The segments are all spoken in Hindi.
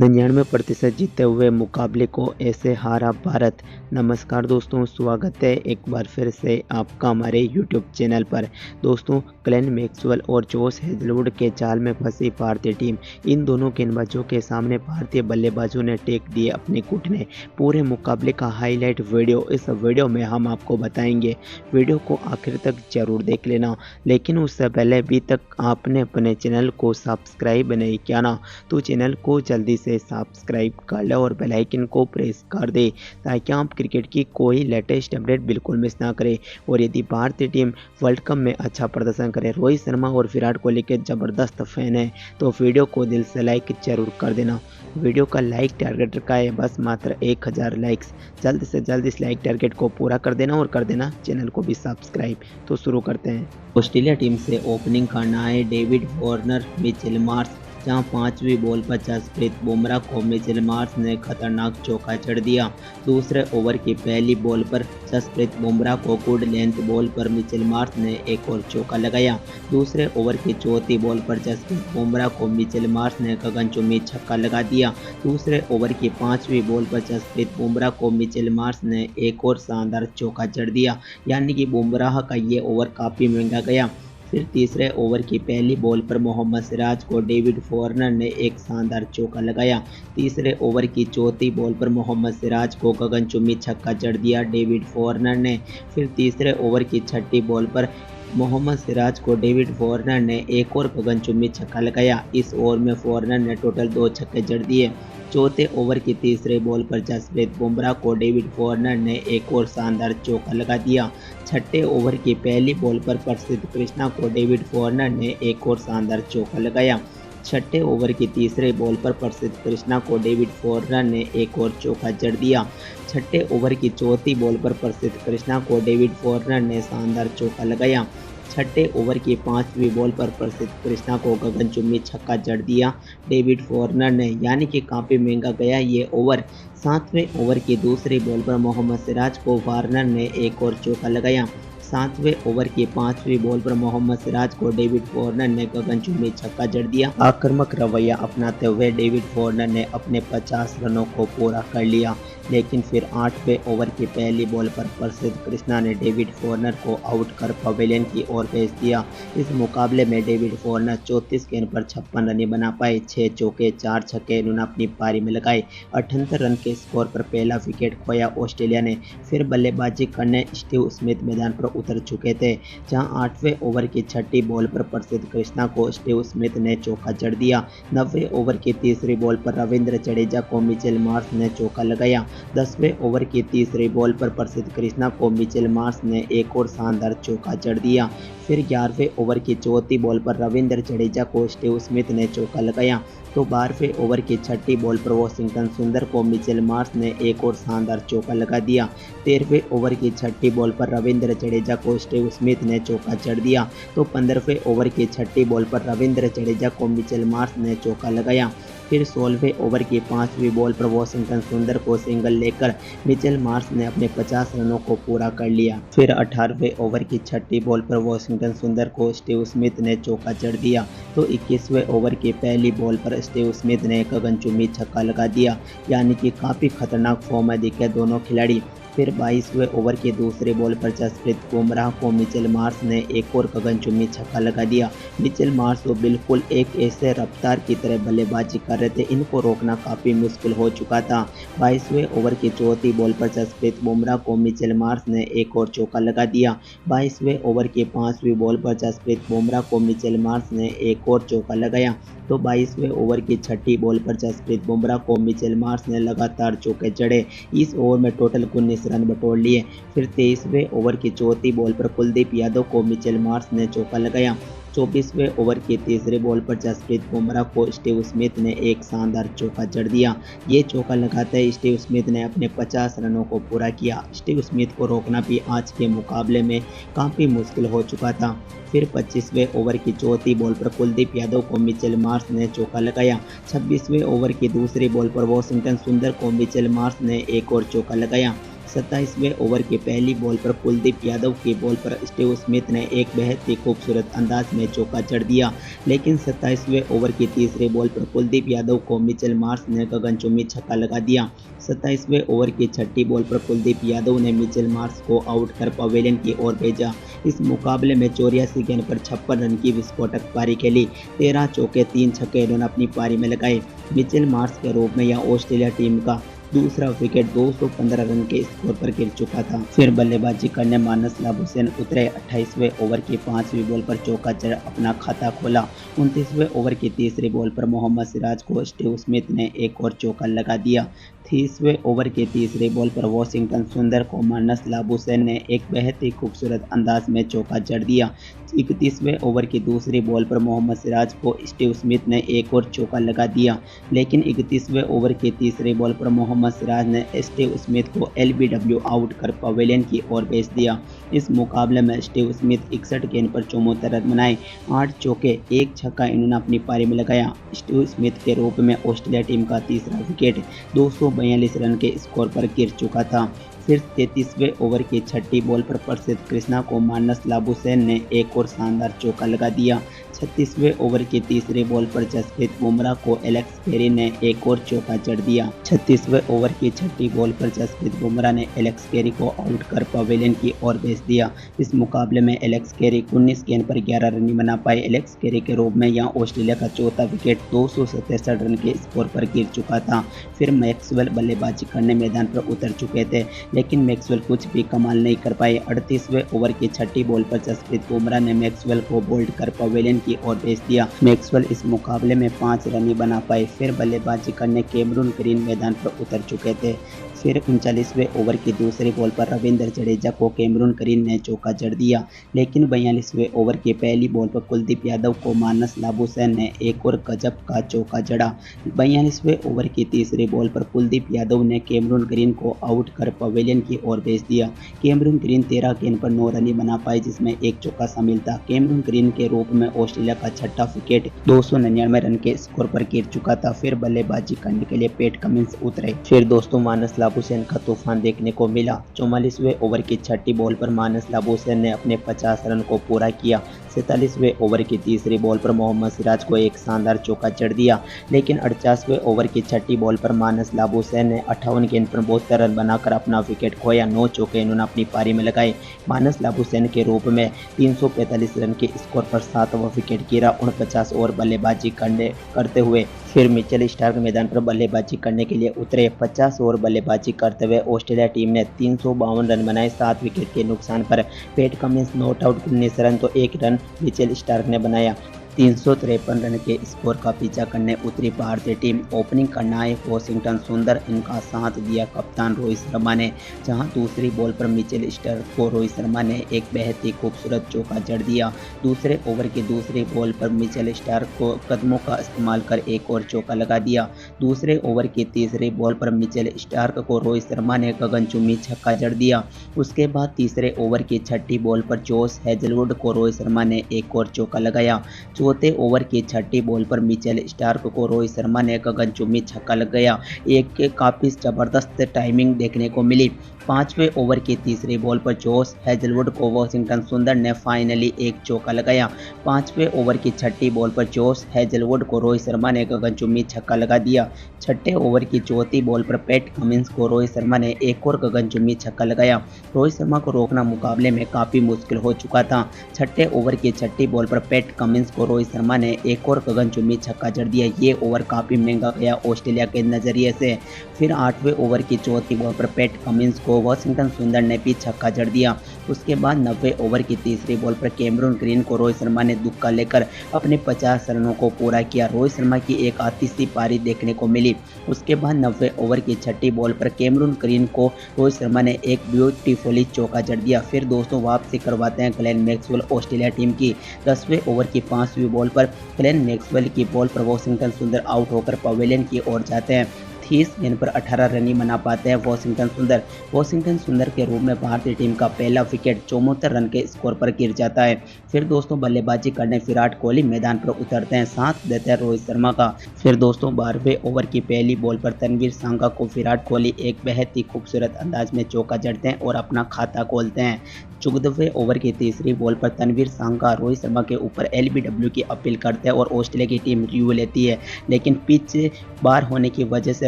99% जीते हुए मुकाबले को ऐसे हारा भारत। नमस्कार दोस्तों, स्वागत है एक बार फिर से आपका हमारे यूट्यूब चैनल पर। दोस्तों, ग्लेन मैक्सवेल और जोश हेजलवुड के जाल में फंसी भारतीय टीम। इन दोनों गेंदबाजों के सामने भारतीय बल्लेबाजों ने टेक दिए अपने घुटने। पूरे मुकाबले का हाईलाइट वीडियो इस वीडियो में हम आपको बताएंगे। वीडियो को आखिर तक जरूर देख लेना, लेकिन उससे पहले अभी तक आपने अपने चैनल को सब्सक्राइब नहीं किया ना, तो चैनल को जल्दी से सब्सक्राइब कर ले और बेल आइकन को प्रेस कर दे, ताकि आप क्रिकेट की कोई लेटेस्ट अपडेट बिल्कुल मिस ना करें। और यदि भारतीय टीम वर्ल्ड कप में अच्छा प्रदर्शन करे, रोहित शर्मा और विराट कोहली के ज़बरदस्त फैन है, तो वीडियो को दिल से लाइक जरूर कर देना। वीडियो का लाइक टारगेट रखा है बस मात्र 1000 लाइक्स। जल्द से जल्द इस लाइक टारगेट को पूरा कर देना और कर देना चैनल को भी सब्सक्राइब। तो शुरू करते हैं। ऑस्ट्रेलिया टीम से ओपनिंग करना है डेविड वार्नर, मिचेल मार्श। जहां पांचवी बॉल पर जसप्रीत बुमराह को मिचेल मार्श ने खतरनाक चौका जड़ दिया। दूसरे ओवर की पहली बॉल पर जसप्रीत बुमराह को गुड लेंथ बॉल पर मिचेल मार्श ने एक और चौका लगाया। दूसरे ओवर की चौथी बॉल पर जसप्रीत बुमराह को मिचेल मार्श ने गगनचुंबी छक्का लगा दिया। दूसरे ओवर की पांचवी बॉल पर जसप्रीत बुमराह को मिचेल मार्श ने एक और शानदार चौका जड़ दिया, यानी कि बुमराह का ये ओवर काफ़ी महंगा गया। फिर तीसरे ओवर की पहली बॉल पर मोहम्मद सिराज को डेविड वार्नर ने एक शानदार चौका लगाया। तीसरे ओवर की चौथी बॉल पर मोहम्मद सिराज को गगनचुंबी छक्का जड़ दिया डेविड वार्नर ने। फिर तीसरे ओवर की छठी बॉल पर मोहम्मद सिराज को डेविड वार्नर ने एक और गगनचुंबी छक्का लगाया। इस ओवर में वार्नर ने टोटल 2 छक्के जड़ दिए। चौथे ओवर की तीसरे बॉल पर जसप्रीत बुमराह को डेविड वार्नर ने एक और शानदार चौका लगा दिया। छठे ओवर की पहली बॉल पर प्रसिद्ध कृष्णा को डेविड वार्नर ने एक और शानदार चौका लगाया। छठे ओवर की तीसरे बॉल पर प्रसिद्ध कृष्णा को डेविड वार्नर ने एक और चौका जड़ दिया। छठे ओवर की चौथी बॉल पर प्रसिद्ध कृष्णा को डेविड वार्नर ने शानदार चौका लगाया। छठे ओवर की पांचवी बॉल पर प्रसिद्ध कृष्णा को गगनचुंबी छक्का जड़ दिया डेविड वार्नर ने, यानी कि काफ़ी महंगा गया ये ओवर। सातवें ओवर की दूसरी बॉल पर मोहम्मद सिराज को वार्नर ने एक और चौका लगाया। सातवें ओवर की पांचवी बॉल पर मोहम्मद सिराज को डेविड वार्नर ने गगनचुंबी छक्का जड़ दिया। आक्रामक रवैया अपनाते हुए डेविड वार्नर ने अपने 50 रनों को पूरा कर लिया, लेकिन फिर 8वें ओवर की पहली बॉल पर प्रसिद्ध कृष्णा ने डेविड वार्नर को आउट कर पवेलियन की ओर भेज दिया। इस मुकाबले में डेविड वार्नर 34 गेंद पर 56 रन बना पाए। 6 चौके 4 छक्के इन्होंने अपनी पारी में लगाए। 78 रन के स्कोर पर पहला विकेट खोया ऑस्ट्रेलिया ने। फिर बल्लेबाजी करने स्टीव स्मिथ मैदान पर उतर चुके थे, जहां 8वें ओवर की छठी बॉल पर प्रसिद्ध कृष्णा को स्टीव स्मिथ ने चौका जड़ दिया। 9वें ओवर की तीसरी बॉल पर रविंद्र जडेजा को मिचेल मार्श ने चौका लगाया। 10वें ओवर की तीसरी बॉल पर प्रसिद्ध कृष्णा को मिचेल मार्श ने एक और शानदार चौका जड़ दिया। फिर 11वें ओवर की चौथी बॉल पर रविंद्र जडेजा को स्टीव स्मिथ ने चौका लगाया। तो 12वें ओवर की छठी बॉल पर वॉशिंगटन सुंदर को मिचेल मार्श ने एक और शानदार चौका लगा दिया। 13वें ओवर की छठी बॉल पर रविंद्र जडेजा को स्टीव स्मिथ ने चौका जड़ दिया। तो 15वें ओवर की छठी बॉल पर रविंद्र जडेजा को मिचेल मार्श ने चौका लगाया। फिर 16वें ओवर की पांचवी बॉल पर वॉशिंगटन सुंदर को सिंगल लेकर मिचेल मार्श ने अपने 50 रनों को पूरा कर लिया। फिर 18वें ओवर की छठी बॉल पर वॉशिंगटन सुंदर को स्टीव स्मिथ ने चौका जड़ दिया। तो 21वें ओवर की पहली बॉल पर स्टीव स्मिथ ने गगनचुंबी छक्का लगा दिया, यानी कि काफ़ी खतरनाक फॉर्म में दिखे दोनों खिलाड़ी। फिर 22वें ओवर की दूसरे बॉल पर जसप्रीत बुमराह को मिचेल मार्श ने एक और गगनचुंबी छक्का लगा दिया। मिचेल मार्श तो बिल्कुल एक ऐसे रफ्तार की तरह बल्लेबाजी कर रहे थे, इनको रोकना काफ़ी मुश्किल हो चुका था। 22वें ओवर की चौथी बॉल पर जसप्रीत बुमराह को मिचेल मार्श ने एक और चौका लगा दिया। 22वें ओवर की पांचवी बॉल पर जसप्रीत बुमराह को मिचेल मार्श ने एक और चौका लगाया। तो 22वें ओवर की छठी बॉल पर जसप्रीत बुमराह को मिचेल मार्श ने लगातार चौके जड़े। इस ओवर में टोटल 19 रन बटोर लिए। फिर 23वें ओवर की चौथी बॉल पर कुलदीप यादव को मिचेल मार्श ने चौका लगाया। 24वें ओवर की तीसरे बॉल पर जसप्रीत बुमराह को स्टीव स्मिथ ने एक शानदार चौका जड़ दिया। ये चौका लगाते ही स्टीव स्मिथ ने अपने 50 रनों को पूरा किया। स्टीव स्मिथ को रोकना भी आज के मुकाबले में काफ़ी मुश्किल हो चुका था। फिर 25वें ओवर की चौथी बॉल पर कुलदीप यादव को मिचेल मार्श ने चौका लगाया। 26वें ओवर की दूसरी बॉल पर वॉशिंगटन सुंदर को मिचेल मार्श ने एक और चौका लगाया। 27वें ओवर के पहली बॉल पर कुलदीप यादव की बॉल पर स्टीव स्मिथ ने एक बेहद ही खूबसूरत अंदाज में चौका जड़ दिया, लेकिन 27वें ओवर की तीसरी बॉल पर कुलदीप यादव को मिचेल मार्श ने गगनचुंबी छक्का लगा दिया। 27वें ओवर की छठी बॉल पर कुलदीप यादव ने मिचेल मार्श को आउट कर पवेलियन की ओर भेजा। इस मुकाबले में 84 गेंद पर 56 रन की विस्फोटक पारी खेली। 13 चौके 3 छक्के इन्होंने अपनी पारी में लगाए। मिचेल मार्श के रूप में यह ऑस्ट्रेलिया टीम का दूसरा विकेट 215 रन के स्कोर पर गिर चुका था। फिर बल्लेबाजी करने मानस लाबुशेन उतरे। 28वें ओवर की 5वीं बॉल पर चौका जड़ अपना खाता खोला। 29वें ओवर की तीसरी बॉल पर मोहम्मद सिराज को स्टीव स्मिथ ने एक और चौका लगा दिया। 30वें ओवर की तीसरी बॉल पर वॉशिंगटन सुंदर को मानस लाबुशेन ने एक बेहद ही खूबसूरत अंदाज में चौका जड़ दिया। 31वें ओवर की दूसरी बॉल पर मोहम्मद सिराज को स्टीव स्मिथ ने एक और चौका लगा दिया, लेकिन 31वें ओवर की तीसरी बॉल पर मोहम्मद सिराज ने स्टीव स्मिथ को एलबीडब्ल्यू आउट कर पवेलियन की ओर भेज दिया। इस मुकाबले में स्टीव स्मिथ 61 गेंद पर 74 रन बनाए। 8 चौके 1 छक्का इन्होंने अपनी पारी में लगाया। स्टीव स्मिथ के रूप में ऑस्ट्रेलिया टीम का तीसरा विकेट 242 रन के स्कोर पर गिर चुका था। फिर 33वें ओवर की छठी बॉल पर प्रसिद्ध कृष्णा को मानस लाबुशेन ने एक और शानदार चौका लगा दिया। 36वें ओवर की तीसरी बॉल पर जसप्रीत बुमराह को एलेक्स कैरी ने एक और चौका जड़ दिया। 36वें ओवर की छठी बॉल पर जसप्रीत बुमराह ने एलेक्स कैरी को आउट कर पवेलियन की ओर भेज दिया। इस मुकाबले में एलेक्स कैरी 19 गेंद पर 11 रन नहीं बना पाए। एलेक्स कैरी के रूप में यहां ऑस्ट्रेलिया का चौथा विकेट 267 रन के स्कोर पर गिर चुका था। फिर मैक्सवेल बल्लेबाजी करने मैदान पर उतर चुके थे, लेकिन मैक्सवेल कुछ भी कमाल नहीं कर पाए। 38वें ओवर की छठी बॉल पर जसप्रीत बुमराह ने मैक्सवेल को बोल्ड कर पवेलियन की ओर भेज दिया। मैक्सवेल इस मुकाबले में 5 रन ही बना पाए। फिर बल्लेबाजी करने कैमरून ग्रीन मैदान पर उतर चुके थे। फिर 39वें ओवर की दूसरी बॉल पर रविंद्र जडेजा को कैमरून ग्रीन ने चौका जड़ दिया, लेकिन 42वें ओवर की पहली बॉल पर कुलदीप यादव को मानस लाबुशेन ने एक और गजब का चौका जड़ा। 42वें ओवर की तीसरी बॉल पर कुलदीप यादव ने कैमरून ग्रीन को आउट कर पवेलियन की ओर भेज दिया। कैमरून ग्रीन 13 गेंद पर 9 रन ही बना पाए, जिसमें एक चौका शामिल था। कैमरून ग्रीन के रूप में ऑस्ट्रेलिया का छठा विकेट 299 रन के स्कोर पर गिर चुका था। फिर बल्लेबाजी करने के लिए पैट कमिंस उतरे। फिर दोस्तों मानस लाबुशेन का तूफान देखने को मिला। 44वें ओवर की छठी बॉल पर मानस लाबुशेन ने अपने 50 रन को पूरा किया। 47वें ओवर की तीसरी बॉल पर मोहम्मद सिराज को एक शानदार चौका जड़ दिया, लेकिन 48वें ओवर की छठी बॉल पर मानस लाबुशेन ने 58 गेंद पर 72 रन बनाकर अपना विकेट खोया। 9 चौके इन्होंने अपनी पारी में लगाए। मानस लाबुशेन के रूप में 345 रन के स्कोर पर 7वां विकेट गिरा। 49 ओवर बल्लेबाजी करते हुए फिर मिचेल स्टार्क मैदान पर बल्लेबाजी करने के लिए उतरे। 50 ओवर बल्लेबाजी करते हुए ऑस्ट्रेलिया टीम ने 352 रन बनाए। 7 विकेट के नुकसान पर PAT Cummins not out 19 run तो 1 रन मिचेल स्टार्क ने बनाया। 353 रन के स्कोर का पीछा करने उतरी भारतीय टीम। ओपनिंग करना है वॉशिंगटन सुंदर, इनका साथ दिया कप्तान रोहित शर्मा ने, जहां दूसरी बॉल पर मिचेल स्टार्क को रोहित शर्मा ने एक बेहद ही खूबसूरत चौका जड़ दिया। दूसरे ओवर की दूसरी बॉल पर मिचेल स्टार्क को कदमों का इस्तेमाल कर एक और चौका लगा दिया। दूसरे ओवर की तीसरी बॉल पर मिचेल स्टार्क को रोहित शर्मा ने गगनचुंबी छक्का जड़ दिया। उसके बाद तीसरे ओवर की छठी बॉल पर जोश हेजलवुड को रोहित शर्मा ने एक और चौका लगाया। चौथे ओवर की छठी बॉल पर मिचेल स्टार्क को रोहित शर्मा ने गगनचुंबी छक्का लगाया। एक काफ़ी ज़बरदस्त टाइमिंग देखने को मिली। 5वें ओवर की तीसरी बॉल पर जोश हेजलवुड को वॉशिंगटन सुंदर ने फाइनली एक चौका लगाया। 5वें ओवर की छठी बॉल पर जोश हेजलवुड को रोहित शर्मा ने गगनचुंबी छक्का लगा दिया। छठे ओवर की चौथी बॉल पर पैट कमिंस को रोहित शर्मा ने एक और गगनचुंबी छक्का लगाया। रोहित शर्मा को रोकना मुकाबले में काफ़ी मुश्किल हो चुका था। छठे ओवर की छठी बॉल पर पैट कमिंस को रोहित शर्मा ने एक और गगनचुंबी छक्का जड़ दिया। ये ओवर काफ़ी महंगा गया ऑस्ट्रेलिया के नज़रिए से। फिर 8वें ओवर की चौथी बॉल पर पैट कमिंस को वॉशिंगटन सुंदर ने भी छक्का जड़ दिया। उसके बाद 90 ओवर की तीसरी बॉल पर कैमरून ग्रीन को रोहित शर्मा ने दुक्का लेकर अपने 50 रनों को पूरा किया। रोहित शर्मा की एक आतिशी पारी देखने को मिली। उसके बाद 90 ओवर की छठी बॉल पर कैमरून ग्रीन को रोहित शर्मा ने एक ब्यूटीफुली चौका जड़ दिया। फिर दोस्तों वापसी करवाते हैं ग्लेन मैक्सवेल ऑस्ट्रेलिया टीम की। 10वें ओवर की 5वीं बॉल पर ग्लेन मैक्सवेल की बॉल पर वॉशिंगटन सुंदर आउट होकर पवेलियन की ओर जाते हैं। 30 गेंद पर 18 रन ही बना पाते हैं वाशिंगटन सुंदर। वाशिंगटन सुंदर के रूप में भारतीय टीम का पहला विकेट 74 रन के स्कोर पर गिर जाता है। फिर दोस्तों बल्लेबाजी करने विराट कोहली मैदान पर उतरते हैं, साथ देते हैं रोहित शर्मा का। फिर दोस्तों 12वें ओवर की पहली बॉल पर तनवीर सांगा को विराट कोहली एक बेहद ही खूबसूरत अंदाज में चौका जड़ते हैं और अपना खाता खोलते हैं। 14वें ओवर की तीसरी बॉल पर तनवीर सांगा रोहित शर्मा के ऊपर LBW की अपील करते हैं और ऑस्ट्रेलिया की टीम रिव्यू लेती है, लेकिन पिच बार होने की वजह से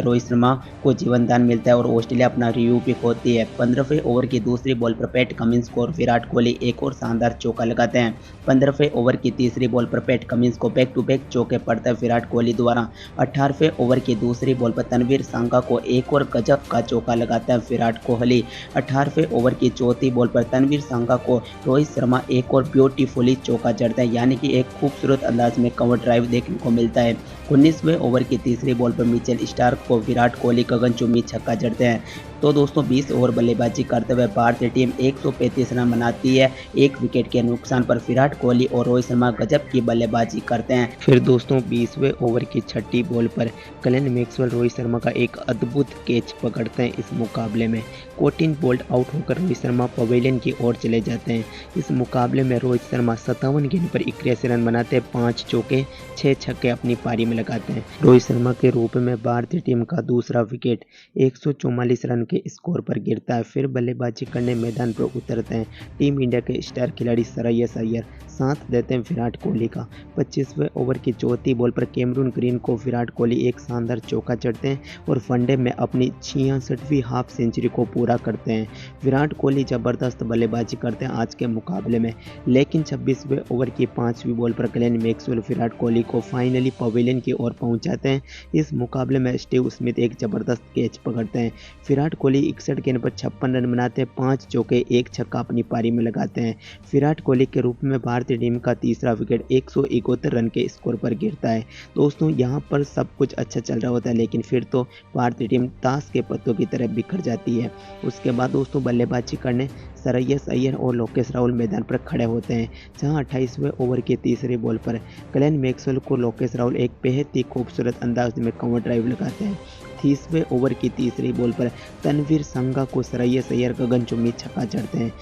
रोहित शर्मा को जीवनदान मिलता है और ऑस्ट्रेलिया अपना रिव्यू भी खोती है। 15वें ओवर की दूसरी बॉल पर पैट कमिंस को विराट कोहली एक और शानदार चौका लगाते हैं। 15वें ओवर की तीसरी बॉल पर पैट कमिंस को बैक टू बैक चौके पड़ते हैं विराट कोहली द्वारा। 18वें ओवर की दूसरी बॉल पर तनवीर सांगा को एक और गजब का चौका लगाता है विराट कोहली। 18वें ओवर की चौथी बॉल पर तनवीर सांगा को रोहित शर्मा एक और ब्यूटीफुली चौका जड़ता है, यानी कि एक खूबसूरत अंदाज में कवर ड्राइव देखने को मिलता है। 19वें ओवर की तीसरी बॉल पर मिचेल स्टार्क को विराट कोहली गगनचुंबी छक्का जड़ते हैं। तो दोस्तों 20 ओवर बल्लेबाजी करते हुए भारतीय टीम 135 रन बनाती है। एक विकेट के नुकसान पर विराट कोहली और रोहित शर्मा गजब की बल्लेबाजी करते हैं। फिर दोस्तों 20वें ओवर की छठी बॉल पर ग्लेन मैक्सवेल रोहित शर्मा का एक अद्भुत कैच पकड़ते हैं। इस मुकाबले में 14 बोल्ड आउट होकर रोहित शर्मा पवेलियन की ओर चले जाते हैं। इस मुकाबले में रोहित शर्मा 57 गेंद पर 81 रन बनाते हैं, 5 चौके 6 छक्के अपनी पारी में लगाते हैं। रोहित शर्मा के रूप में भारतीय टीम का दूसरा विकेट 144 रन के स्कोर पर गिरता है। फिर बल्लेबाजी करने मैदान पर उतरते हैं टीम इंडिया के स्टार खिलाड़ी श्रेयस अय्यर, साथ देते हैं विराट कोहली का। 25वें ओवर की चौथी बॉल पर कैमरून ग्रीन को विराट कोहली एक शानदार चौका जड़ते हैं और वनडे में अपनी 66वीं हाफ सेंचुरी को पूरा करते हैं। विराट कोहली जबरदस्त बल्लेबाजी करते हैं आज के मुकाबले में, लेकिन 26वें ओवर की 5वीं बॉल पर ग्लेन मैक्सवेल विराट कोहली को फाइनली पवेलियन की ओर पहुंचाते हैं। इस मुकाबले में स्टीव स्मिथ एक जबरदस्त कैच पकड़ते हैं। विराट कोहली 61 गेंद पर 56 रन बनाते हैं, 5 चौके 1 छक्का अपनी पारी में लगाते हैं। विराट कोहली के रूप में भारतीय टीम का तीसरा विकेट 171 रन के स्कोर पर गिरता है। दोस्तों यहाँ पर सब कुछ अच्छा चल रहा होता है, लेकिन फिर तो भारतीय टीम ताश के पत्तों की तरह बिखर जाती है। उसके बाद दोस्तों बल्लेबाजी करने श्रेयस अय्यर और लोकेश राहुल मैदान पर खड़े होते हैं, जहां 28वें ओवर की तीसरी बॉल पर ग्लेन मैक्सवेल को लोकेश राहुल एक बेहद ही खूबसूरत अंदाज में कवर ड्राइव लगाते हैं। 30वें ओवर की तीसरी बॉल पर तनवीर सांगा को श्रेयस अय्यर गगनचुंबी छक्का जड़ते हैं।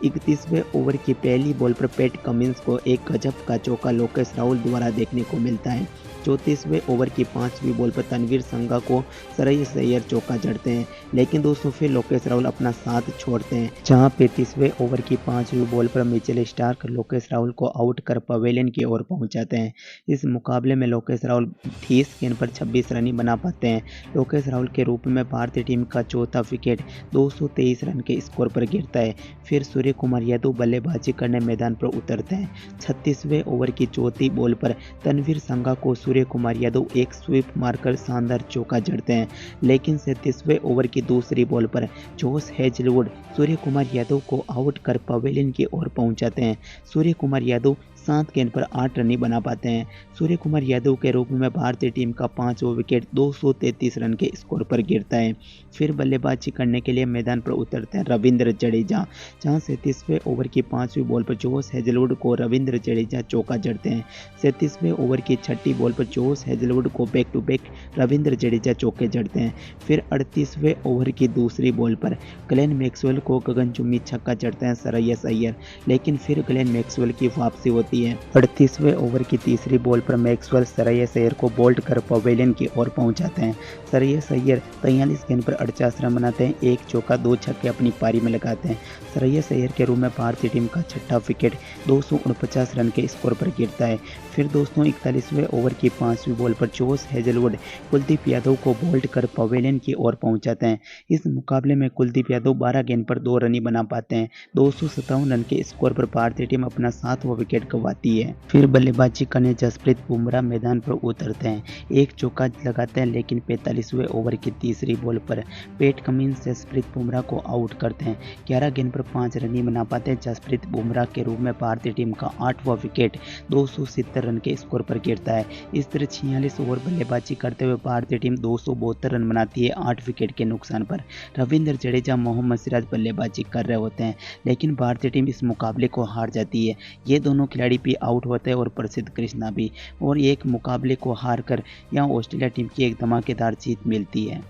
31वें ओवर की पहली बॉल पर पैट कमिंस को एक गजब का चौका लोकेश राहुल द्वारा देखने को मिलता है। 34वें ओवर की 5वीं बॉल पर तनवीर सांगा को श्रेयस अय्यर चौका जड़ते हैं, लेकिन दोस्तों फिर लोकेश राहुल अपना साथ छोड़ते हैं, जहां 35वें ओवर की 5वीं बॉल पर मिचेल स्टार्क लोकेश राहुल को आउट कर पवेलियन की ओर पहुंचाते हैं। इस मुकाबले में लोकेश राहुल 30 गेंद पर 26 रन ही बना पाते हैं। लोकेश राहुल के रूप में भारतीय टीम का चौथा विकेट 223 रन के स्कोर पर गिरता है। फिर सूर्य कुमार यादव बल्लेबाजी करने मैदान पर उतरते हैं। 36वें ओवर की चौथी बॉल पर तनवीर सांगा को सूर्य कुमार यादव एक स्वीप मारकर शानदार चौका जड़ते हैं, लेकिन 37वें ओवर की दूसरी बॉल पर जोश हेजलवुड सूर्य कुमार यादव को आउट कर पवेलियन की ओर पहुंचाते हैं। सूर्य कुमार यादव 7 गेंद पर 8 रन ही बना पाते हैं। सूर्य कुमार यादव के रूप में भारतीय टीम का 5वां विकेट 233 रन के स्कोर पर गिरता है। फिर बल्लेबाजी करने के लिए मैदान पर उतरते हैं रविंद्र जडेजा, जहां 37वें ओवर की 5वीं बॉल पर जोश हेजलवुड को रविंद्र जडेजा चौका जड़ते हैं। 37वें ओवर की छठी बॉल पर जोश हेजलवुड को back to back Ravindra Jadeja चौके जड़ते हैं। फिर 38वें ओवर की दूसरी बॉल पर ग्लेन मैक्सवेल को गगनचुंबी छक्का जड़ते हैं श्रेयस अय्यर, लेकिन फिर ग्लेन मैक्सवेल की वापसी होती है। 38वें ओवर की तीसरी बॉल पर मैक्सवेल श्रेयस अय्यर को बोल्ड कर पवेलियन की ओर पहुंचाते हैं। श्रेयस अय्यर 43 गेंद पर 48 रन बनाते हैं, 1 चौका 2 छक्के अपनी पारी में लगाते हैं। श्रेयस अय्यर के रूप में भारतीय टीम का छठा विकेट 249 रन के स्कोर पर गिरता है। फिर दोस्तों 41वें ओवर की 5वीं बॉल पर जोश हेजलवुड कुलदीप यादव को बोल्ड कर पवेलियन की ओर पहुंचाते हैं। इस मुकाबले में कुलदीप यादव 12 गेंद पर 2 रन ही बना पाते हैं। 257 रन के स्कोर पर भारतीय टीम अपना 7वां विकेट गंवाती है। फिर बल्लेबाजी करने जसप्रीत बुमराह मैदान पर उतरते हैं, 1 चौका लगाते हैं, लेकिन 45वें ओवर की तीसरी बॉल पर पैट कमिंस जसप्रीत बुमराह को आउट करते हैं। 11 गेंद पर 5 रन ही बना पाते हैं। जसप्रीत बुमराह के रूप में भारतीय टीम का 8वां विकेट 270 रन के स्कोर पर गिरता है। इस तरह 46 ओवर बल्लेबाजी करते हुए भारतीय टीम 272 रन बनाती है 8 विकेट के नुकसान पर। रविंद्र जडेजा, मोहम्मद सिराज बल्लेबाजी कर रहे होते हैं, लेकिन भारतीय टीम इस मुकाबले को हार जाती है। ये दोनों खिलाड़ी भी आउट होते हैं और प्रसिद्ध कृष्णा भी, और एक मुकाबले को हार कर यहाँ ऑस्ट्रेलिया टीम की एक धमाकेदार जीत मिलती है।